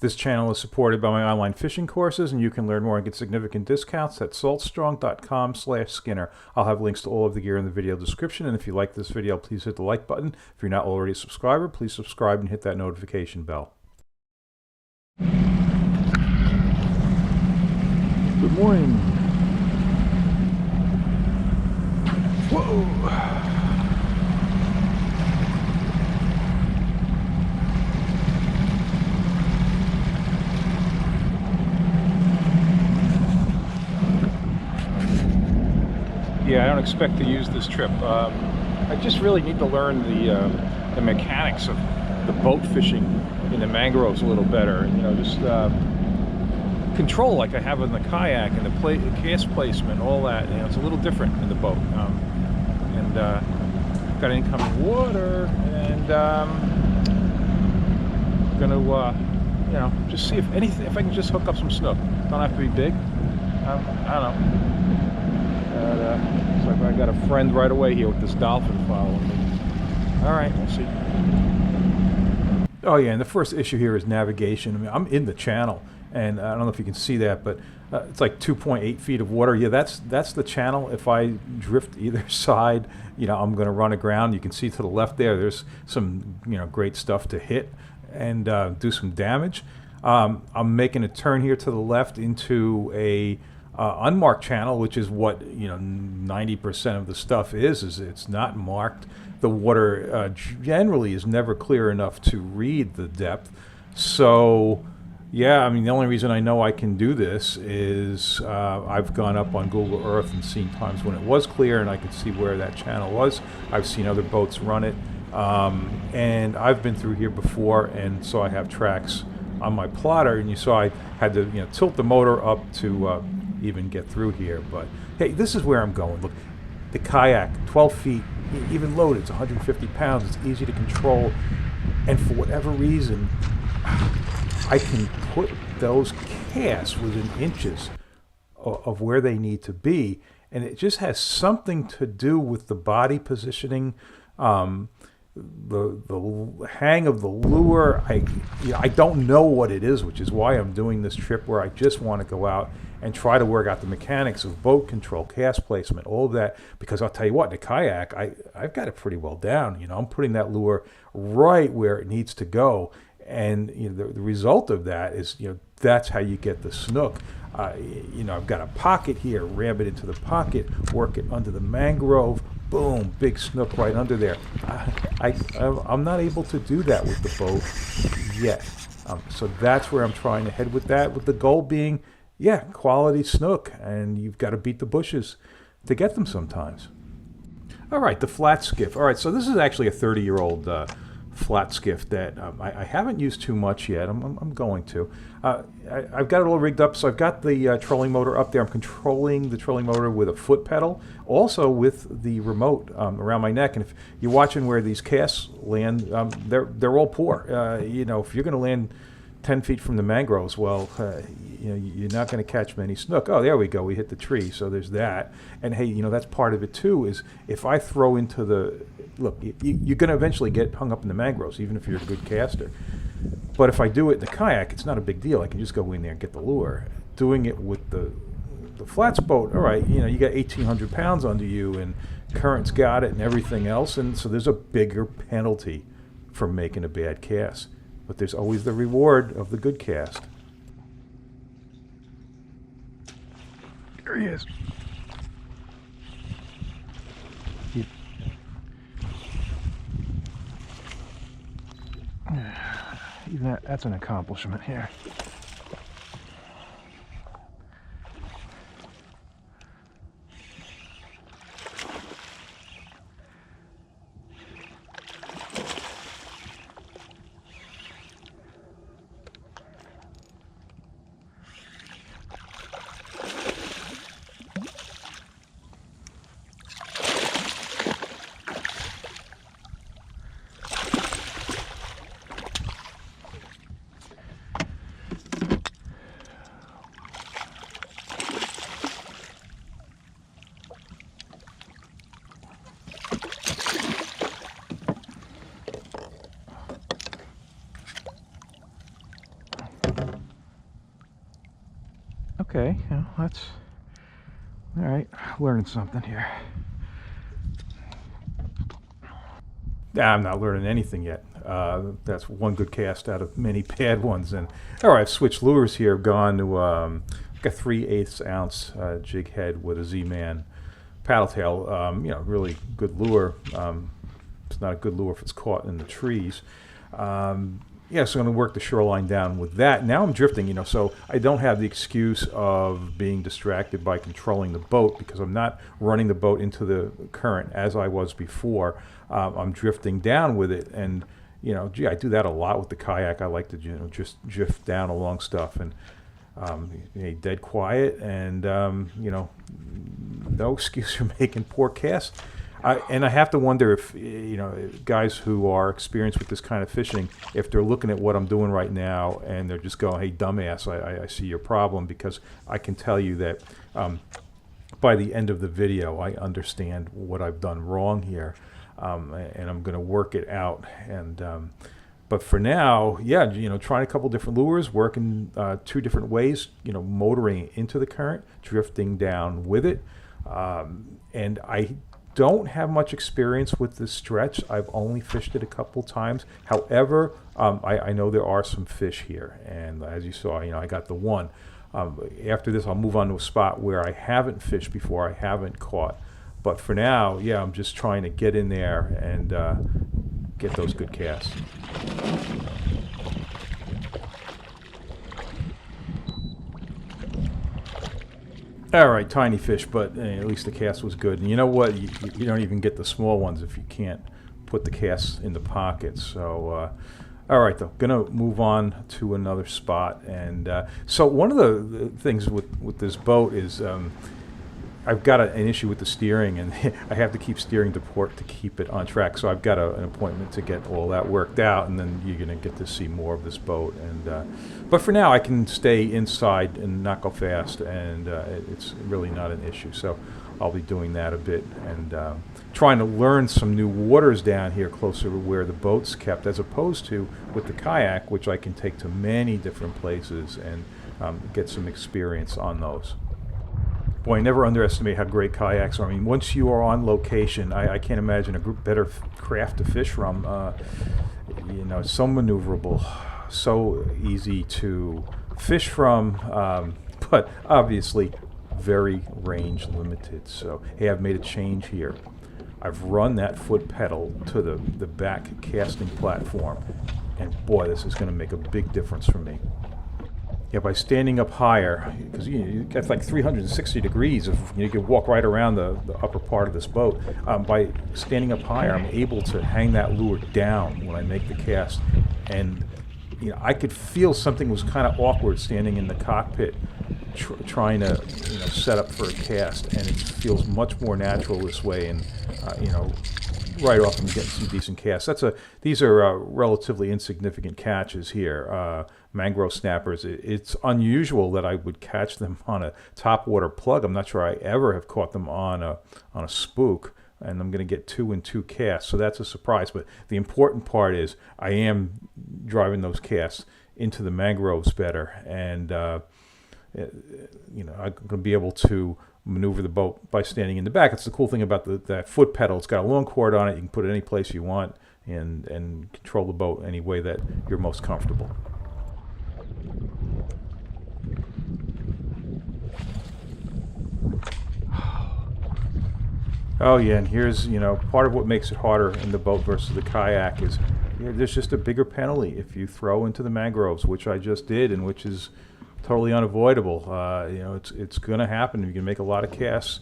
This channel is supported by my online fishing courses, and you can learn more and get significant discounts at saltstrong.com/Skinner. I'll have links to all of the gear in the video description, and if you like this video, please hit the like button. If you're not already a subscriber, please subscribe and hit that notification bell. Good morning. Whoa. Yeah, I don't expect to use this trip. I just really need to learn the mechanics of the boat fishing in the mangroves a little better. You know, just control like I have in the kayak and the cast placement, all that. You know, it's a little different in the boat. And got incoming water, and I'm gonna you know, just see if I can just hook up some snook. Don't have to be big. I don't know. So I got a friend right away here with this dolphin following me. All right, we'll see. Oh yeah, and the first issue here is navigation. I mean, I'm in the channel, and I don't know if you can see that, but it's like 2.8 feet of water. Yeah, that's the channel. If I drift either side, you know, I'm going to run aground. You can see to the left there, there's some, you know, great stuff to hit and do some damage. I'm making a turn here to the left into a unmarked channel, which is what, you know, 90% of the stuff is it's not marked. The water generally is never clear enough to read the depth. So yeah, I mean, the only reason I know I can do this is I've gone up on Google Earth and seen times when it was clear and I could see where that channel was. I've seen other boats run it, and I've been through here before, and so I have tracks on my plotter, and you saw I had to, you know, tilt the motor up to even get through here. But hey, this is where I'm going. Look, the kayak, 12 feet, even loaded, it's 150 pounds, it's easy to control, and for whatever reason, I can put those casts within inches of where they need to be, and it just has something to do with the body positioning, the hang of the lure. I don't know what it is, which is why I'm doing this trip where I just want to go out and try to work out the mechanics of boat control, cast placement, all of that, because I'll tell you what, in the kayak, I've got it pretty well down. You know, I'm putting that lure right where it needs to go, and you know, the result of that is, you know, that's how you get the snook. You know, I've got a pocket here, ram it into the pocket, work it under the mangrove, boom, big snook right under there. I'm not able to do that with the boat yet. So that's where I'm trying to head with that, with the goal being, yeah, quality snook, and you've got to beat the bushes to get them sometimes. All right, the flat skiff. All right, so this is actually a 30-year-old flat skiff that I haven't used too much yet. I'm going to. I've got it all rigged up, so I've got the trolling motor up there. I'm controlling the trolling motor with a foot pedal, also with the remote around my neck. And if you're watching where these casts land, they're all poor. You know, if you're going to land 10 feet from the mangroves, well, you know, you're not going to catch many snook. Oh, there we go. We hit the tree, so there's that. And hey, you know, that's part of it too, is if I throw into the, look, you're going to eventually get hung up in the mangroves, even if you're a good caster. But if I do it in the kayak, it's not a big deal. I can just go in there and get the lure. Doing it with the flats boat, all right, you know, you got 1,800 pounds under you, and current's got it and everything else, and so there's a bigger penalty for making a bad cast. But there's always the reward of the good cast. There he is. Even that's an accomplishment here. Okay, you know, that's all right. Learning something here. I'm not learning anything yet. That's one good cast out of many bad ones. And all right, I've switched lures here. I've gone to like a 3/8 ounce jig head with a Z-Man paddle tail. You know, really good lure. It's not a good lure if it's caught in the trees. Yeah, so I'm going to work the shoreline down with that. Now I'm drifting, you know, so I don't have the excuse of being distracted by controlling the boat because I'm not running the boat into the current as I was before. I'm drifting down with it, and you know, gee, I do that a lot with the kayak. I like to, you know, just drift down along stuff and dead quiet, and you know, no excuse for making poor casts. And I have to wonder if, you know, guys who are experienced with this kind of fishing, if they're looking at what I'm doing right now and they're just going, hey, dumbass, I see your problem, because I can tell you that by the end of the video, I understand what I've done wrong here, and I'm going to work it out. And but for now, yeah, you know, trying a couple different lures, working 2 different ways, you know, motoring into the current, drifting down with it, and I don't have much experience with this stretch. I've only fished it a couple times. However, I know there are some fish here, and as you saw, you know, I got the one. After this, I'll move on to a spot where I haven't fished before, I haven't caught. But for now, yeah, I'm just trying to get in there and get those good casts. All right, tiny fish, but at least the cast was good. And you know what? You don't even get the small ones if you can't put the casts in the pocket. So, all right, though, gonna move on to another spot. And so one of the things with this boat is I've got an issue with the steering, and I have to keep steering to port to keep it on track. So I've got an appointment to get all that worked out, and then you're going to get to see more of this boat. And but for now, I can stay inside and not go fast, and it's really not an issue. So I'll be doing that a bit and trying to learn some new waters down here closer to where the boat's kept, as opposed to with the kayak, which I can take to many different places and get some experience on those. Boy, never underestimate how great kayaks are. I mean, once you are on location, I can't imagine a better craft to fish from. You know, it's so maneuverable, so easy to fish from, but obviously very range limited. So, hey, I've made a change here. I've run that foot pedal to the back casting platform, and boy, this is going to make a big difference for me. Yeah, by standing up higher, because you get like 360 degrees, you can walk right around the upper part of this boat. By standing up higher, I'm able to hang that lure down when I make the cast. And you know, I could feel something was kind of awkward standing in the cockpit trying to, you know, set up for a cast, and it feels much more natural this way. And you know, right off I'm getting some decent casts. These are relatively insignificant catches here. Mangrove snappers. It's unusual that I would catch them on a topwater plug. I'm not sure I ever have caught them on a spook, and I'm going to get 2 and 2 casts, so that's a surprise. But the important part is I am driving those casts into the mangroves better, and you know, I'm going to be able to maneuver the boat by standing in the back. That's the cool thing about that foot pedal. It's got a long cord on it. You can put it any place you want and control the boat any way that you're most comfortable. Oh yeah, and here's, you know, part of what makes it harder in the boat versus the kayak is, you know, there's just a bigger penalty if you throw into the mangroves, which I just did, and which is totally unavoidable. You know, it's going to happen. You can make a lot of casts.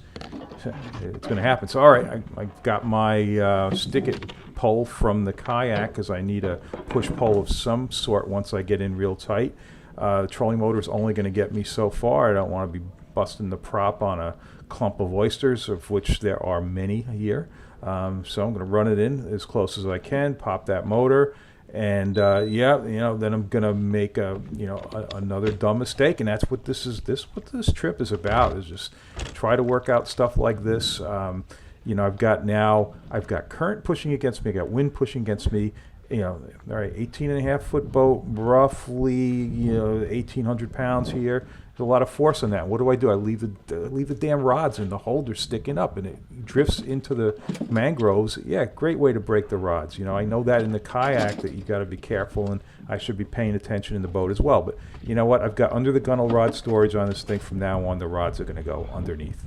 It's going to happen. So, all right, I've got my stick-it pole from the kayak because I need a push pole of some sort once I get in real tight. The trolling motor is only going to get me so far. I don't want to be busting the prop on a clump of oysters, of which there are many here. So I'm going to run it in as close as I can, pop that motor, and yeah, you know, then I'm going to make another dumb mistake, and that's what what this trip is about, is just try to work out stuff like this. You know, I've got current pushing against me, I got wind pushing against me, all right, 18.5-foot boat, roughly, 1,800 pounds here. There's a lot of force on that. What do? I leave the damn rods in the holder sticking up, and it drifts into the mangroves. Yeah, great way to break the rods. I know that in the kayak that you got to be careful, and I should be paying attention in the boat as well. But you know what? I've got under the gunnel rod storage on this thing. From now on, the rods are going to go underneath.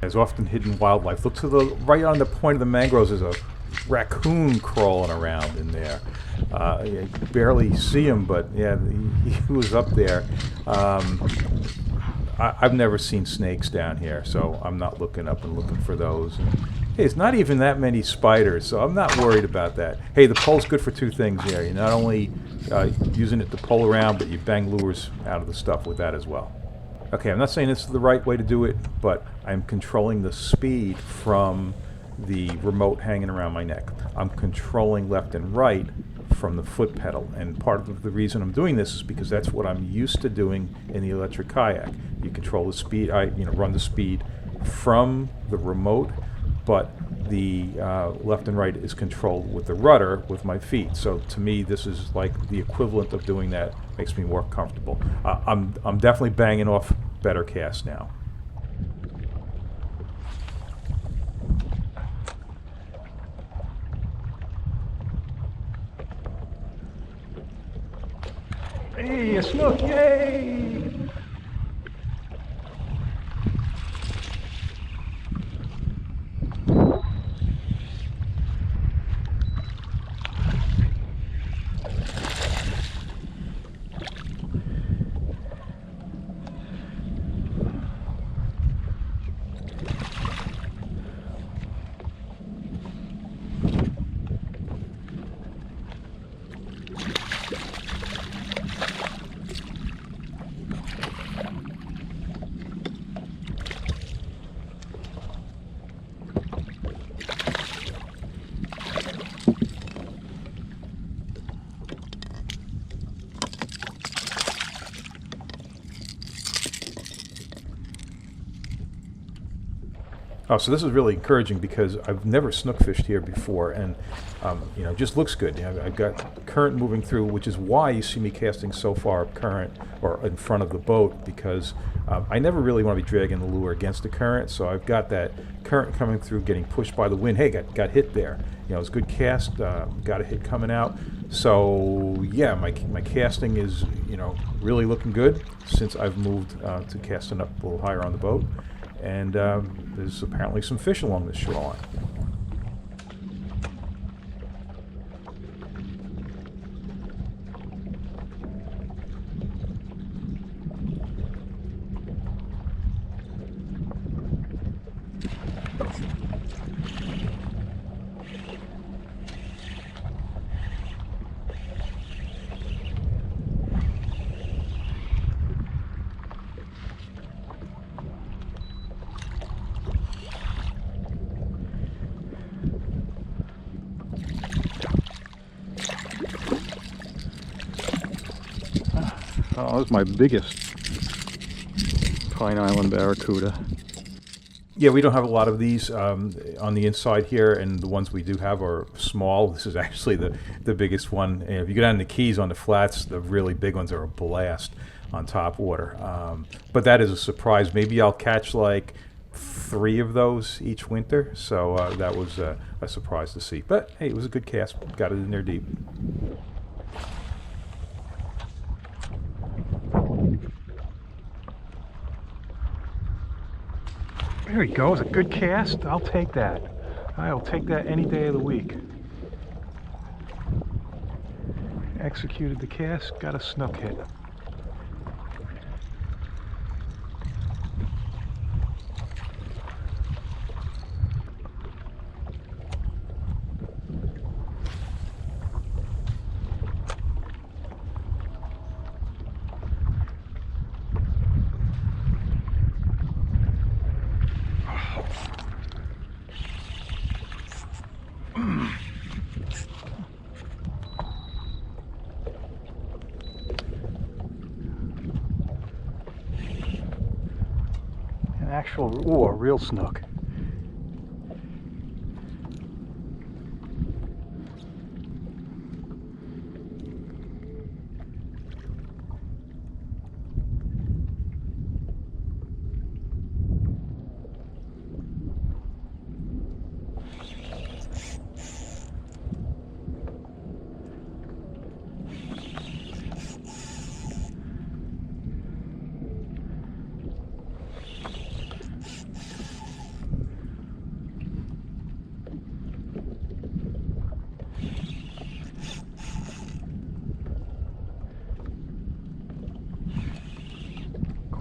There's often hidden wildlife. Look to the right on the point of the mangroves. There's a raccoon crawling around in there. You barely see him, but yeah, he was up there. I've never seen snakes down here, so I'm not looking up and looking for those. And, hey, it's not even that many spiders, so I'm not worried about that. Hey, the pole's good for two things here. You're not only using it to pull around, but you bang lures out of the stuff with that as well. Okay, I'm not saying this is the right way to do it, but I'm controlling the speed from the remote hanging around my neck. I'm controlling left and right from the foot pedal, and part of the reason I'm doing this is because that's what I'm used to doing in the electric kayak. You control the speed, run the speed from the remote, but the left and right is controlled with the rudder with my feet. So to me, this is like the equivalent of doing that. Makes me more comfortable. I'm definitely banging off better casts now. Hey, a snook, yay! Oh, so this is really encouraging because I've never snook fished here before, and it just looks good. I've got current moving through, which is why you see me casting so far up current or in front of the boat, because I never really want to be dragging the lure against the current. So I've got that current coming through, getting pushed by the wind. Hey, got hit there. It's a good cast. Got a hit coming out. So yeah, my casting is really looking good since I've moved to casting up a little higher on the boat. And there's apparently some fish along this shoreline. Oh, this is my biggest Pine Island barracuda. Yeah, we don't have a lot of these on the inside here, and the ones we do have are small. This is actually the biggest one. And if you go down the Keys on the flats, the really big ones are a blast on top water. But that is a surprise. Maybe I'll catch like 3 of those each winter. So that was a surprise to see. But hey, it was a good cast. Got it in there deep. There he goes, a good cast. I'll take that. I'll take that any day of the week. Executed the cast, got a snook hit. A real snook.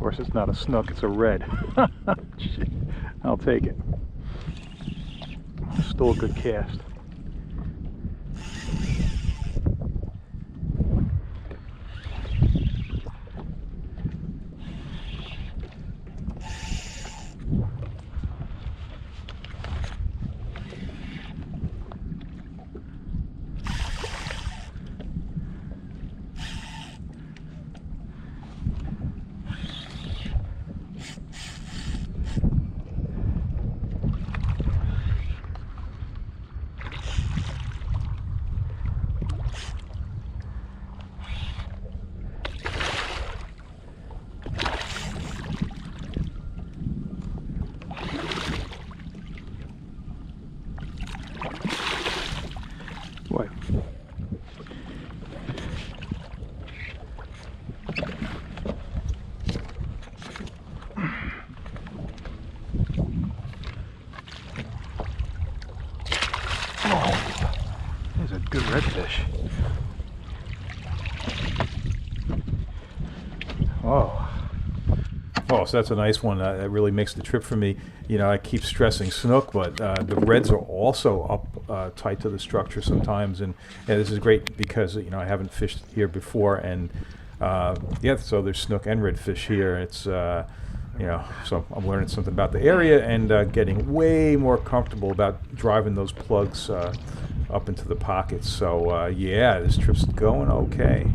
course, it's not a snook, it's a red. Shit. I'll take it. Still a good cast. What? Oh, there's a good redfish. Oh. Oh, so that's a nice one. That really makes the trip for me. You know, I keep stressing snook, but the reds are also up tight to the structure sometimes. And yeah, this is great because, you know, I haven't fished here before. And yeah, so there's snook and redfish here. It's, you know, so I'm learning something about the area and getting way more comfortable about driving those plugs up into the pockets. So yeah, this trip's going okay.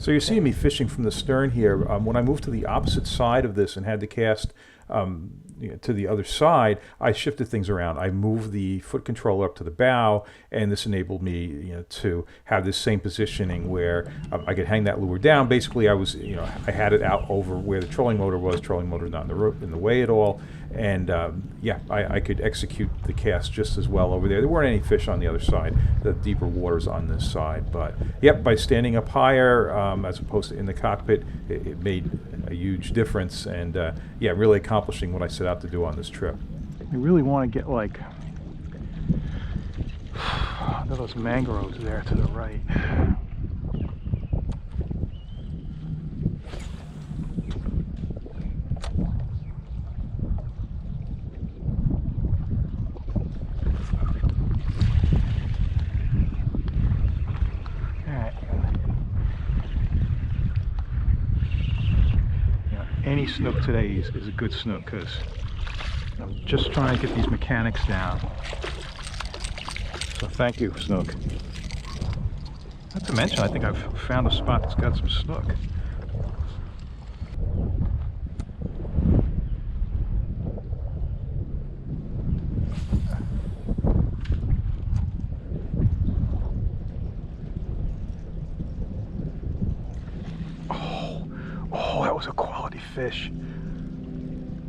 So you're seeing me fishing from the stern here. When I moved to the opposite side of this and had to cast you know, to the other side, I shifted things around. I moved the foot controller up to the bow, and this enabled me, you know, to have this same positioning where I could hang that lure down. Basically, I was, you know, I had it out over where the trolling motor was. Trolling motor not in the way at all, and yeah, I could execute the cast just as well over there. There weren't any fish on the other side, the deeper waters on this side, but yep, by standing up higher as opposed to in the cockpit, it made a huge difference, and yeah, really accomplishing what I set out to do on this trip. I really want to get like those mangroves there to the right. Any snook today is a good snook because I'm just trying to get these mechanics down. So thank you, snook. Not to mention, I think I've found a spot that's got some snook. Oh, that was a quality fish.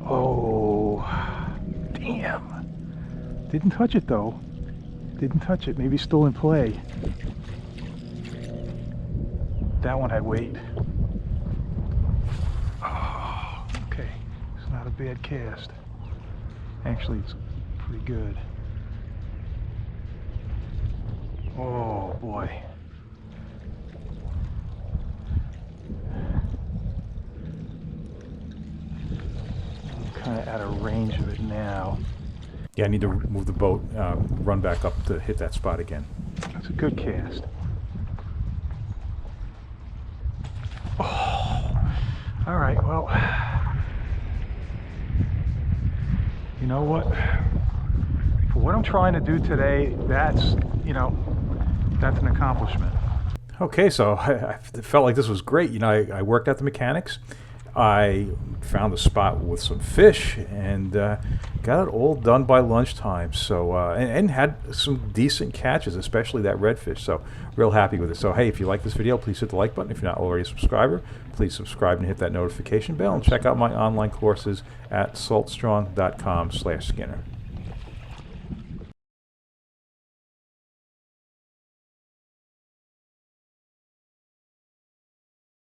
Oh, damn. Didn't touch it though. Didn't touch it. Maybe still in play. That one had weight. Oh, okay. It's not a bad cast. Actually, it's pretty good. Oh boy. Kind of out of range of it now. Yeah, I need to move the boat, run back up to hit that spot again. That's a good cast. Oh, all right, well, you know what? For what I'm trying to do today, that's, you know, that's an accomplishment. Okay, so I felt like this was great. You know, I worked out the mechanics. I found a spot with some fish and got it all done by lunchtime. So and had some decent catches, especially that redfish. So real happy with it. So hey, if you like this video, please hit the like button. If you're not already a subscriber, please subscribe and hit that notification bell. And check out my online courses at saltstrong.com/Skinner.